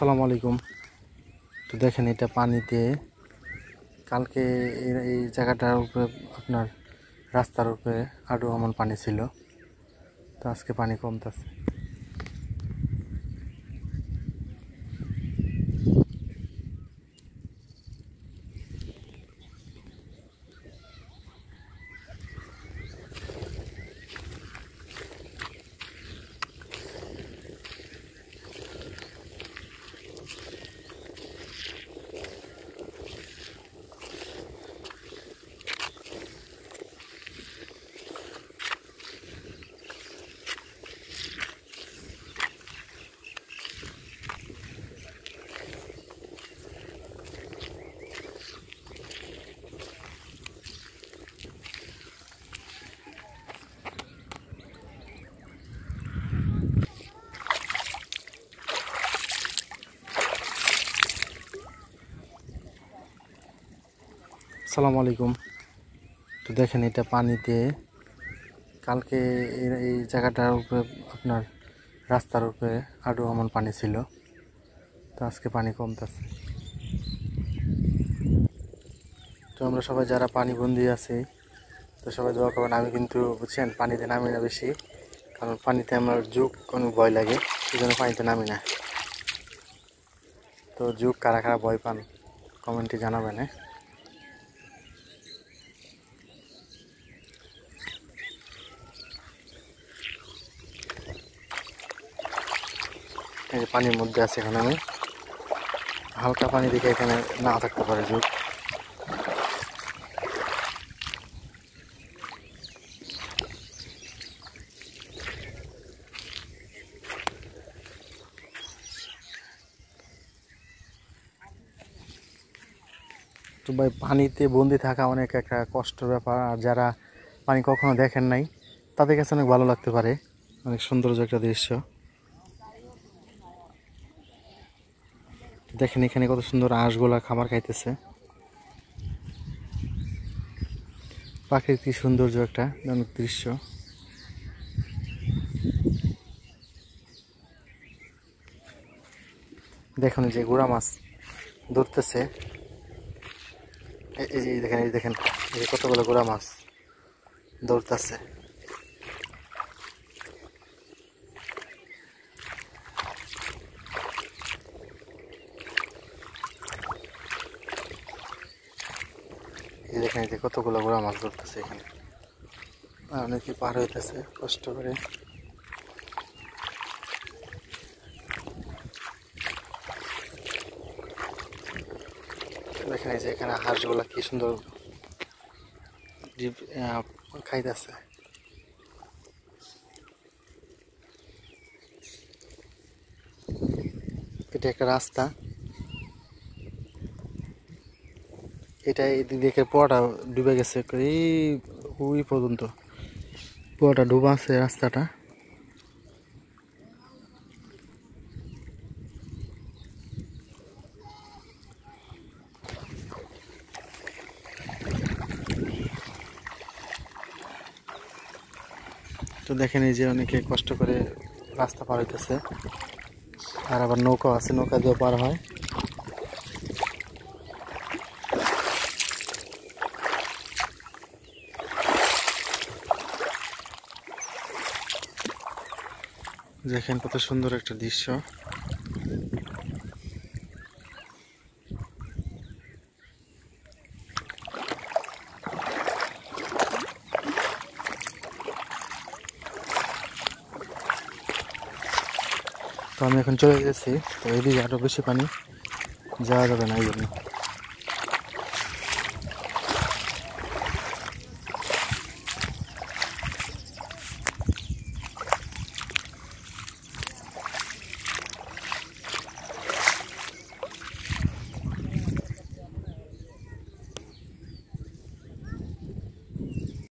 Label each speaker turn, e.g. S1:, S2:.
S1: আসসালামু আলাইকুম। তো দেখেন এটা পানিতে কালকে এই জায়গাটার উপরে আপনার রাস্তার উপরে আরও এমন পানি ছিল, তো আজকে পানি কমতেছে। আসসালামু আলাইকুম। তো দেখেন এটা পানিতে কালকে এই জায়গাটার উপরে আপনার রাস্তার উপরে আরও এমন পানি ছিল, তো আজকে পানি কমতেছে। তো আমরা সবাই যারা পানিবন্দী আছি, তো সবাই দোয়া করবেন। আমি কিন্তু বুঝছেন পানিতে নামি না বেশি, কারণ পানিতে আমার যুগ কোনো ভয় লাগে, সেই জন্য পানিতে নামি না। তো যুগ কারা কারা ভয় পান কমেন্টে জানাবেন। এই যে পানির মধ্যে আছে, এখানে আমি হালকা পানি দেখে এখানে না থাকতে পারে যুগ। তো ভাই পানিতে বন্দি থাকা অনেক একটা কষ্টের ব্যাপার, আর যারা পানি কখনো দেখেন নাই তাদের কাছে অনেক ভালো লাগতে পারে। অনেক সৌন্দর্য একটা দৃশ্য দেখেন, এখানে কত সুন্দর হাঁসগুলা খাবার খাইতেছে। প্রাকৃতিক সৌন্দর্য একটা অনেক দৃশ্য। দেখুন যে গুড়া মাছ ধরতেছে, এই যে দেখেন, এই দেখেন এই কতগুলো গুড়া মাছ ধরতেছে। এই দেখেন এই যে কতগুলো গুড়া মাছ ধরতেছে এখানে, অনেকে পার হইতেছে কষ্ট করে। দেখেন এই যে এখানে হাঁসগুলা কি সুন্দর খাইতেছে। এটা একটা রাস্তা, এটা এদিক দেখে পুরোটা ডুবে গেছে, এই ওই পর্যন্ত পুরোটা ডুবা আছে রাস্তাটা। তো দেখেন এই যে অনেকে কষ্ট করে রাস্তা পার হইতেছে, আর আবার নৌকা আছে, নৌকা দিয়ে পার হয়। দেখেন কত সুন্দর একটা দৃশ্য। তো আমি এখন চলে গেছি, তো এদিকে আরো বেশি পানি, যাওয়া যাবে না এই জন্য।